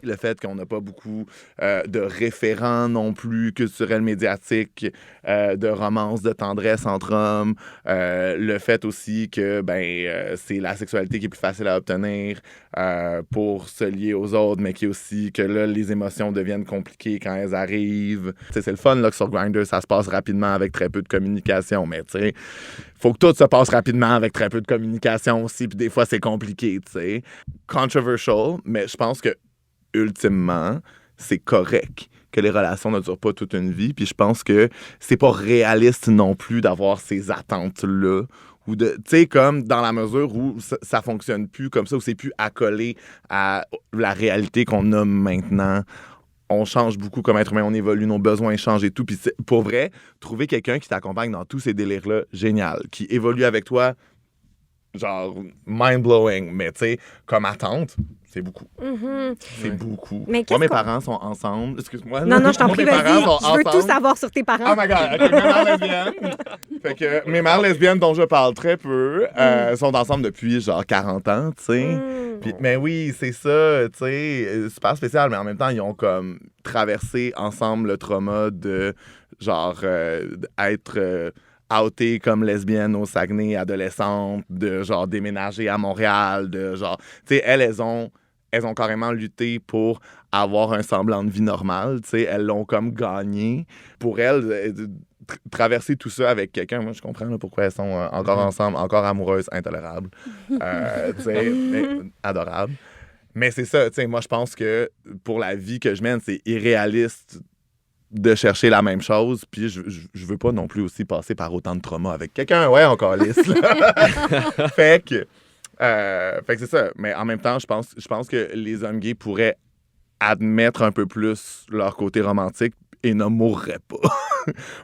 le fait qu'on n'a pas beaucoup de référents non plus culturels médiatiques, de romances de tendresse entre hommes, le fait aussi que c'est la sexualité qui est plus facile à obtenir pour se lier aux autres, mais qui est aussi que là, les émotions deviennent compliquées quand elles arrivent. T'sais, c'est le fun là, que sur Grindr, ça se passe rapidement avec très peu de communication, mais tu sais, faut que tout se passe rapidement avec très peu de communication aussi, puis des fois, c'est compliqué, tu sais. Controversial, mais je pense que, ultimement, c'est correct que les relations ne durent pas toute une vie, puis je pense que c'est pas réaliste non plus d'avoir ces attentes-là, ou tu sais, comme dans la mesure où ça fonctionne plus comme ça, où c'est plus accolé à la réalité qu'on a maintenant. On change beaucoup comme être humain, on évolue, nos besoins changent et tout. Puis pour vrai, trouver quelqu'un qui t'accompagne dans tous ces délires-là, génial. Qui évolue avec toi, genre mind-blowing. Mais tu sais, comme attente, c'est beaucoup. C'est beaucoup. Mais moi, mes parents sont ensemble. Excuse-moi. Non, je t'en prie, vas-y. Je veux tout savoir sur tes parents. Oh my God. Okay, mes mères lesbiennes. Fait que mes mères lesbiennes dont je parle très peu sont ensemble depuis genre 40 ans, tu sais. Mais oui, c'est ça, tu sais, super spécial, mais en même temps, ils ont comme traversé ensemble le trauma de genre être outée comme lesbienne au Saguenay, adolescente, de genre déménager à Montréal, de genre, tu sais, elles ont carrément lutté pour avoir un semblant de vie normale, tu sais, elles l'ont comme gagné. Pour elles, traverser tout ça avec quelqu'un, moi je comprends là, pourquoi elles sont encore ensemble, encore amoureuses, intolérables, tu sais, adorables. Mais c'est ça, tu sais, moi je pense que pour la vie que je mène, c'est irréaliste de chercher la même chose, puis je veux pas non plus aussi passer par autant de traumas avec quelqu'un, ouais, encore lisse, là. Fait que c'est ça. Mais en même temps, je pense que les hommes gays pourraient admettre un peu plus leur côté romantique et ne mourraient pas.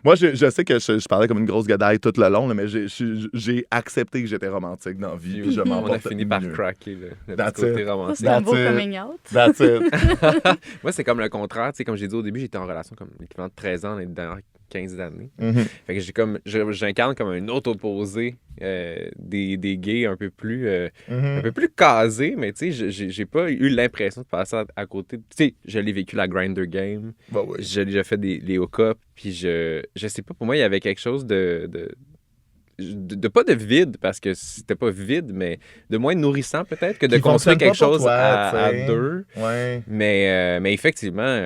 Moi, je sais que je parlais comme une grosse gadaille tout le long, là, mais j'ai accepté que j'étais romantique dans la vie. Puis je m'en On a fini par craquer le petit côté romantique. C'est un beau coming out. That's it. Moi, c'est comme le contraire. Tu sais, comme j'ai dit au début, j'étais en relation comme l'équivalent de 13 ans dans les dernières 15 années. Fait que j'incarne comme un autre opposé des gays un peu plus casés, mais tu sais, j'ai pas eu l'impression de passer à côté. Tu sais, je l'ai vécu la Grindr game. Bah oui. J'ai déjà fait les hook-ups, puis je sais pas, pour moi, il y avait quelque chose de pas de vide, parce que c'était pas vide, mais de moins nourrissant peut-être que de construire quelque chose à deux. Ouais. Mais effectivement,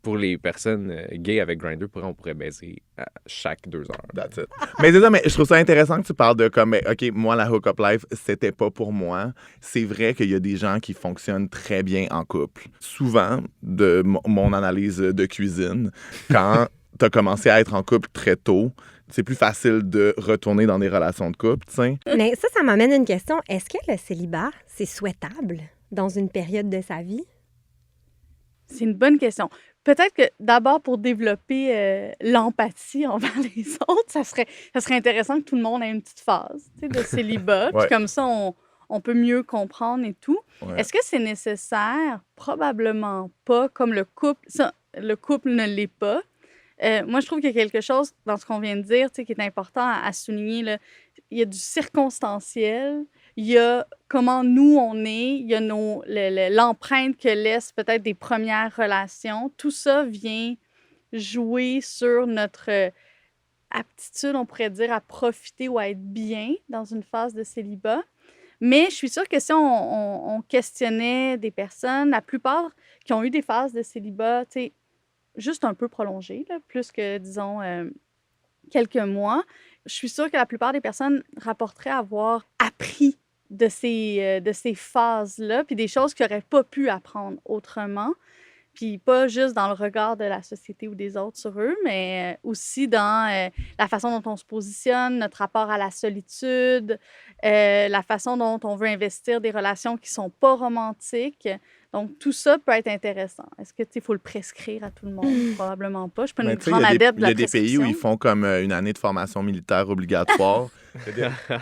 pour les personnes gays avec Grindr, on pourrait baiser à chaque 2 heures. That's it. Mais c'est ça, mais je trouve ça intéressant que tu parles de comme, OK, moi, la hook-up life, c'était pas pour moi. C'est vrai qu'il y a des gens qui fonctionnent très bien en couple. Souvent, de mon analyse de cuisine, quand t'as commencé à être en couple très tôt, c'est plus facile de retourner dans des relations de couple, tu sais. Mais ça m'amène à une question. Est-ce que le célibat, c'est souhaitable dans une période de sa vie? C'est une bonne question. Peut-être que d'abord, pour développer l'empathie envers les autres, ça serait intéressant que tout le monde ait une petite phase de célibat. Puis comme ça, on peut mieux comprendre et tout. Ouais. Est-ce que c'est nécessaire? Probablement pas, comme le couple. Ça, le couple ne l'est pas. Moi, je trouve qu'il y a quelque chose dans ce qu'on vient de dire qui est important à souligner. Là. Il y a du circonstanciel, il y a comment nous, on est, il y a l'empreinte que laissent peut-être des premières relations. Tout ça vient jouer sur notre aptitude, on pourrait dire, à profiter ou à être bien dans une phase de célibat. Mais je suis sûre que si on questionnait des personnes, la plupart qui ont eu des phases de célibat, tu sais, juste un peu prolongées, là, plus que, disons, quelques mois, je suis sûre que la plupart des personnes rapporteraient avoir appris de ces phases-là, puis des choses qu'ils n'auraient pas pu apprendre autrement. Puis pas juste dans le regard de la société ou des autres sur eux, mais aussi dans la façon dont on se positionne, notre rapport à la solitude, la façon dont on veut investir des relations qui ne sont pas romantiques. Donc, tout ça peut être intéressant. Est-ce que, faut le prescrire à tout le monde? Probablement pas. Je suis pas une grande adepte de la prescription. Il y a des pays où ils font comme une année de formation militaire obligatoire.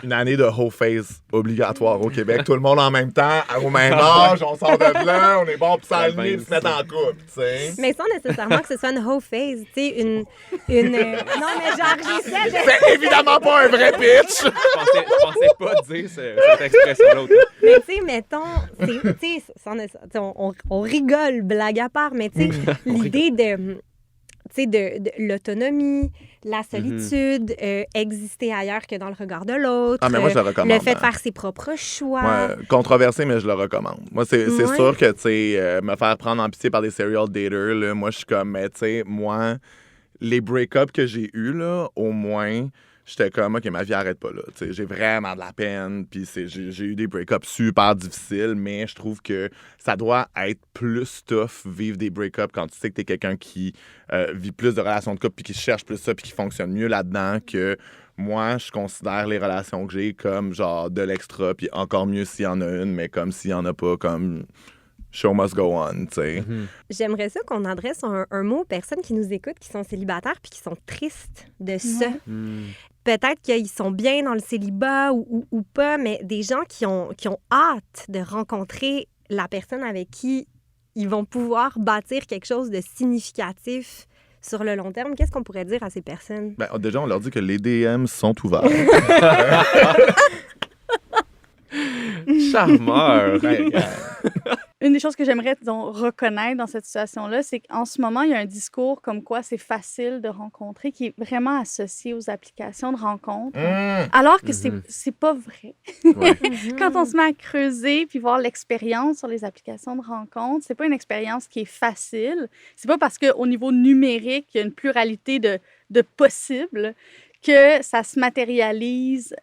Une année de whole phase obligatoire au Québec. Tout le monde en même temps, au même âge, on sort de blanc, on est bon pour s'aligner et se mettre en couple, tu sais. Mais sans nécessairement que ce soit une whole phase, tu sais, une... Non, mais genre, j'essaie de... C'est évidemment pas un vrai pitch! Je pensais pas dire cette expression-là. Mais tu sais, mettons, tu sais, on rigole, blague à part, mais tu sais, l'idée de l'autonomie, la solitude, exister ailleurs que dans le regard de l'autre. Ah, mais moi, je le recommande. Le fait de faire ses propres choix. Ouais, controversé, mais je le recommande. Moi, c'est sûr que, tu sais, me faire prendre en pitié par des serial daters, là, moi, je suis comme, mais tu sais, moi, les break-ups que j'ai eus, là, au moins... J'étais comme, OK, ma vie arrête pas là. T'sais, j'ai vraiment de la peine. Puis j'ai eu des break-ups super difficiles, mais je trouve que ça doit être plus tough vivre des break-ups quand tu sais que t'es quelqu'un qui vit plus de relations de couple puis qui cherche plus ça puis qui fonctionne mieux là-dedans que moi, je considère les relations que j'ai comme genre de l'extra puis encore mieux s'il y en a une, mais comme s'il y en a pas, comme... Show must go on, tu sais. J'aimerais ça qu'on adresse un mot aux personnes qui nous écoutent, qui sont célibataires puis qui sont tristes de ça. Peut-être qu'ils sont bien dans le célibat ou pas, mais des gens qui ont hâte de rencontrer la personne avec qui ils vont pouvoir bâtir quelque chose de significatif sur le long terme. Qu'est-ce qu'on pourrait dire à ces personnes? Ben, déjà, on leur dit que les DM sont ouverts. Charmeur! Une des choses que j'aimerais reconnaître dans cette situation-là, c'est qu'en ce moment, il y a un discours comme quoi c'est facile de rencontrer qui est vraiment associé aux applications de rencontres. Alors que c'est pas vrai. Ouais. Quand on se met à creuser puis voir l'expérience sur les applications de rencontres, c'est pas une expérience qui est facile. C'est pas parce qu'au niveau numérique, il y a une pluralité de possibles que ça se matérialise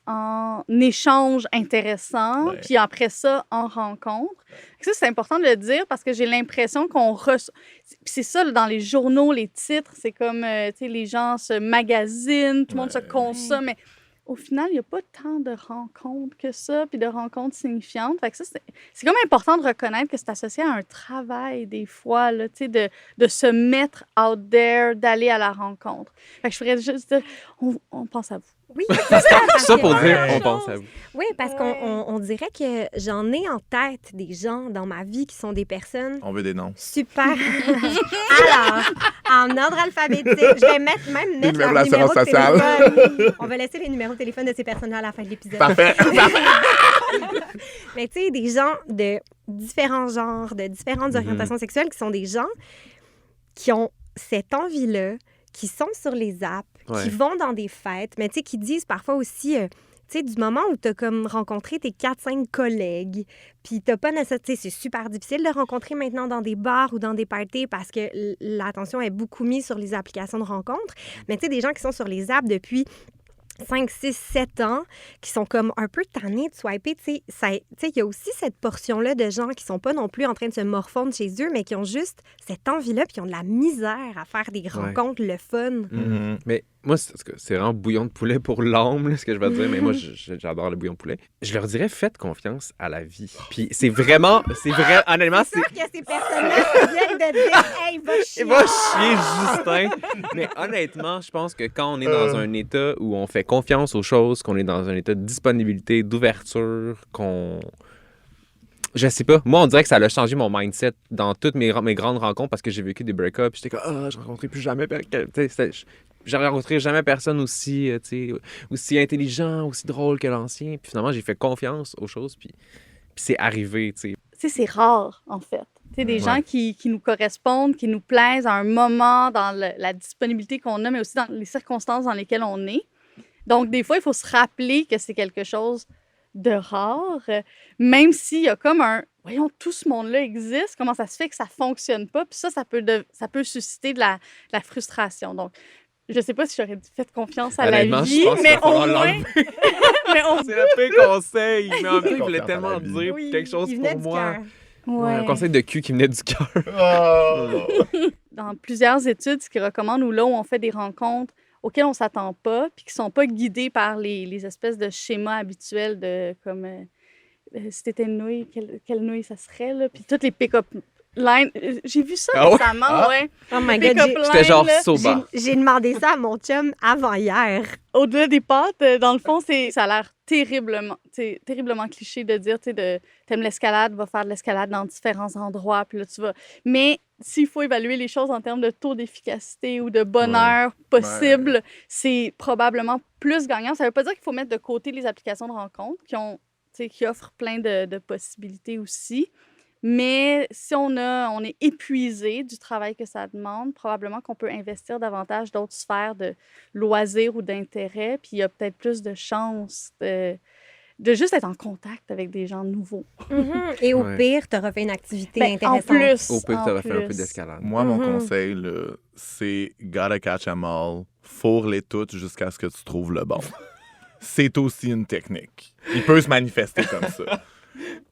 en échange intéressant, puis après ça, en rencontre. Ça, c'est important de le dire parce que j'ai l'impression qu'on reçoit... C'est ça, dans les journaux, les titres, c'est comme, tu sais, les gens se magasinent, tout le monde se consomme, mais au final, il n'y a pas tant de rencontres que ça, puis de rencontres signifiantes. Fait que ça, c'est comme important de reconnaître que c'est associé à un travail, des fois, là, tu sais, de se mettre out there, d'aller à la rencontre. Fait que je ferais juste dire, on pense à vous. Oui, ça pour dire, on pense à vous. Oui, parce qu'on dirait que j'en ai en tête des gens dans ma vie qui sont des personnes... On veut des noms. Super. Alors, en ordre alphabétique, je vais mettre leur numéro de téléphone. On va laisser les numéros de téléphone de ces personnes-là à la fin de l'épisode. Parfait. Mais tu sais, des gens de différents genres, de différentes orientations sexuelles qui sont des gens qui ont cette envie-là, qui sont sur les apps, qui vont dans des fêtes, mais tu sais, qui disent parfois aussi... tu sais, du moment où tu as comme rencontré tes 4-5 collègues, puis t'as pas nécessairement... Tu sais, c'est super difficile de rencontrer maintenant dans des bars ou dans des parties parce que l'attention est beaucoup mise sur les applications de rencontres. Mais tu sais, des gens qui sont sur les apps depuis 5, 6, 7 ans, qui sont comme un peu tannés de swiper, tu sais, il y a aussi cette portion-là de gens qui sont pas non plus en train de se morfondre chez eux, mais qui ont juste cette envie-là, puis qui ont de la misère à faire des rencontres, le fun. Mais moi, c'est vraiment bouillon de poulet pour l'âme, là, ce que je vais dire, mais moi, j'adore le bouillon de poulet. Je leur dirais, faites confiance à la vie. Puis c'est vrai, honnêtement, c'est sûr que ces personnes-là viennent de dire « Hey, va chier! » Va chier, Justin! Mais honnêtement, je pense que quand on est dans un état où on fait confiance aux choses, qu'on est dans un état de disponibilité, d'ouverture, je sais pas. Moi, on dirait que ça a changé mon mindset dans toutes mes grandes rencontres parce que j'ai vécu des break-ups. J'étais comme, je rencontrerai plus jamais j'aurais rencontré jamais personne aussi intelligent, aussi drôle que l'ancien. Puis finalement, j'ai fait confiance aux choses, puis c'est arrivé, tu sais. Tu sais, c'est rare, en fait. Tu sais, des gens qui nous correspondent, qui nous plaisent à un moment dans la disponibilité qu'on a, mais aussi dans les circonstances dans lesquelles on est. Donc, des fois, il faut se rappeler que c'est quelque chose de rare, même s'il y a comme voyons, tout ce monde-là existe, comment ça se fait que ça fonctionne pas? Puis ça peut susciter de la frustration. Donc, je sais pas si j'aurais fait confiance à la vie, mais au moins... C'est le pire conseil, mais en fait, il voulait tellement dire quelque chose pour moi. Un conseil de cul qui venait du cœur. Dans plusieurs études, ce qu'ils recommandent, ou là où on fait des rencontres auxquelles on ne s'attend pas, puis qui ne sont pas guidées par les espèces de schémas habituels de comme si t'étais une nouille, quelle nouille ça serait, là, puis toutes les pick-up lines. J'ai vu ça récemment, ouais. Oh my God, j'étais genre soba. J'ai demandé ça à mon chum avant hier. Au-delà des pâtes, dans le fond, ça a l'air terriblement cliché de dire, t'aimes l'escalade, va faire de l'escalade dans différents endroits, puis là, tu vas... Mais s'il faut évaluer les choses en termes de taux d'efficacité ou de bonheur possible, c'est probablement plus gagnant. Ça veut pas dire qu'il faut mettre de côté les applications de rencontres qui offrent plein de possibilités aussi. Mais si on est épuisé du travail que ça demande, probablement qu'on peut investir davantage d'autres sphères de loisirs ou d'intérêt, puis il y a peut-être plus de chances de juste être en contact avec des gens nouveaux. Et au pire, tu auras fait une activité intéressante. Au pire, tu auras fait un peu d'escalade. Moi, mon conseil, là, c'est gotta catch 'em all, fourre-les toutes jusqu'à ce que tu trouves le bon. C'est aussi une technique. Il peut se manifester comme ça.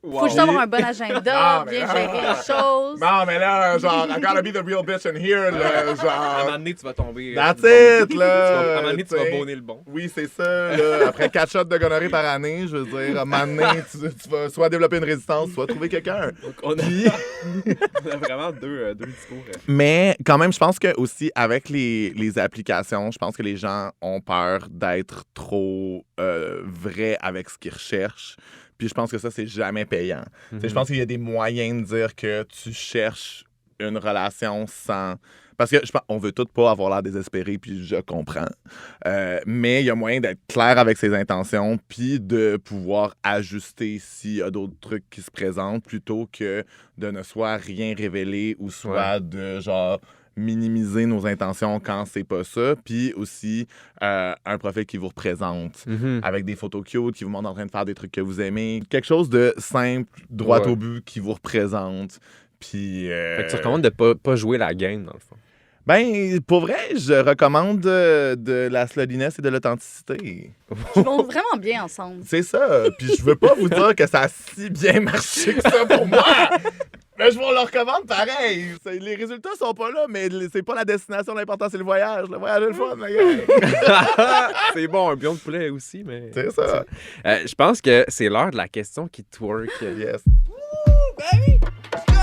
Faut juste avoir un bon agenda, bien gérer les choses. Non, mais là, genre, I gotta be the real bitch in here, là, genre... À un moment donné, tu vas tomber... That's it, là! À un moment donné, tu vas bonner le bon. Oui, c'est ça, là. Après 4 shots de gonorrhée par année, je veux dire, à un moment donné, tu vas soit développer une résistance, soit trouver quelqu'un. On a vraiment deux discours. Mais quand même, je pense que aussi avec les applications, je pense que les gens ont peur d'être trop vrais avec ce qu'ils recherchent. Puis je pense que ça, c'est jamais payant. Je pense qu'il y a des moyens de dire que tu cherches une relation sans... Parce que on veut tous pas avoir l'air désespéré, puis je comprends. Mais il y a moyen d'être clair avec ses intentions, puis de pouvoir ajuster s'il y a d'autres trucs qui se présentent, plutôt que de ne soit rien révéler ou soit de genre... minimiser nos intentions quand c'est pas ça, puis aussi un profil qui vous représente avec des photos cute, qui vous montre en train de faire des trucs que vous aimez, quelque chose de simple, droit au but, qui vous représente, puis... Fait que tu recommandes de pas jouer la game, dans le fond. Ben, pour vrai, je recommande de la sluttiness et de l'authenticité. Ils vont vraiment bien ensemble. C'est ça, puis je veux pas vous dire que ça a si bien marché que ça pour moi. Mais je vous le recommande pareil. Les résultats sont pas là, mais c'est pas la destination. L'important, c'est le voyage. Le voyage est le fun, la gang. C'est bon, un bouillon de poulet aussi, mais... C'est ça. Je pense que c'est l'heure de la question qui twerk. Yes. Woo, baby! Let's go!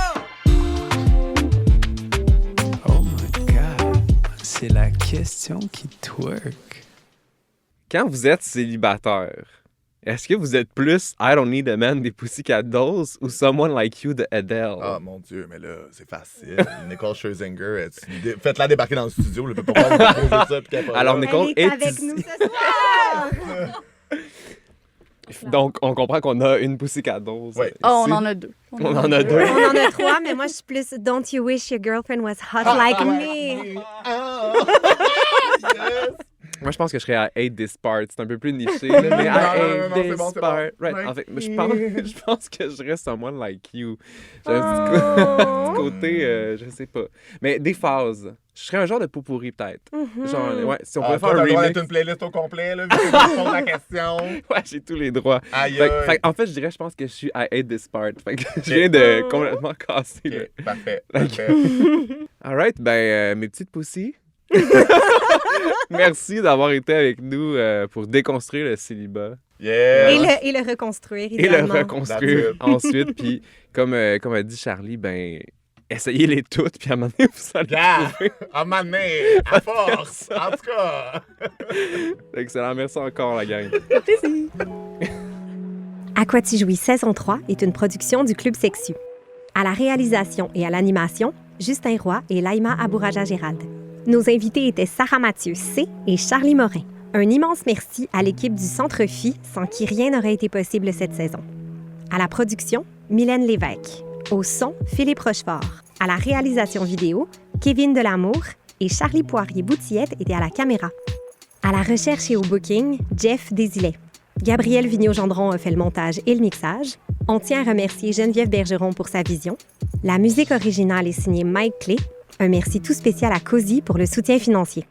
Oh my God. C'est la question qui twerk. Quand vous êtes célibataire, est-ce que vous êtes plus I Don't Need a Man des Pussycat Dolls ou Someone Like You de Adele? Ah, mon Dieu, mais là, c'est facile. Nicole Scherzinger, faites-la débarquer dans le studio. Pourquoi vous poser ça? Alors, Nicole est avec nous ce soir! Donc, on comprend qu'on a une Pussycat Dolls. Ouais. On en a deux. On en a deux. On en a 3, mais moi, je suis plus Don't You Wish Your Girlfriend Was Hot Like Me. Moi, je pense que je serais à Hate This Part. C'est un peu plus niché, là, mais à Hate This Part. Right. En fait, je pense que je reste someone like you. J'ai un petit côté, je sais pas. Mais des phases. Je serais un genre de pot-pourri, peut-être. Genre, ouais, si on pouvait faire un remix. Être une playlist au complet, là, vu que tu poses la question. Ouais, j'ai tous les droits. En fait, je pense que je suis à Hate This Part. Fait que je viens de complètement casser. Okay, parfait. All right, mes petites poussies. Merci d'avoir été avec nous pour déconstruire le célibat. Yeah. Et le reconstruire, évidemment. Et le reconstruire ensuite. Puis, comme a dit Charlie, essayez-les toutes, puis à un moment donné, vous allez trouver. À un moment donné, à force, en tout cas. Excellent, merci encore, la gang. Plaisir. À quoi tu jouis saison 3 est une production du Club Sexu. À la réalisation et à l'animation, Justin Roy et Laïma Abouraja-Gérald. Nos invités étaient Sarah Mathieu C. et Charlie Morin. Un immense merci à l'équipe du Centre Phi, sans qui rien n'aurait été possible cette saison. À la production, Mylène Lévesque. Au son, Philippe Rochefort. À la réalisation vidéo, Kevin Delamour et Charlie Poirier-Boutillette étaient à la caméra. À la recherche et au booking, Jeff Desilets. Gabriel Vigneault-Gendron a fait le montage et le mixage. On tient à remercier Geneviève Bergeron pour sa vision. La musique originale est signée Mike Clay. Un merci tout spécial à Cozy pour le soutien financier.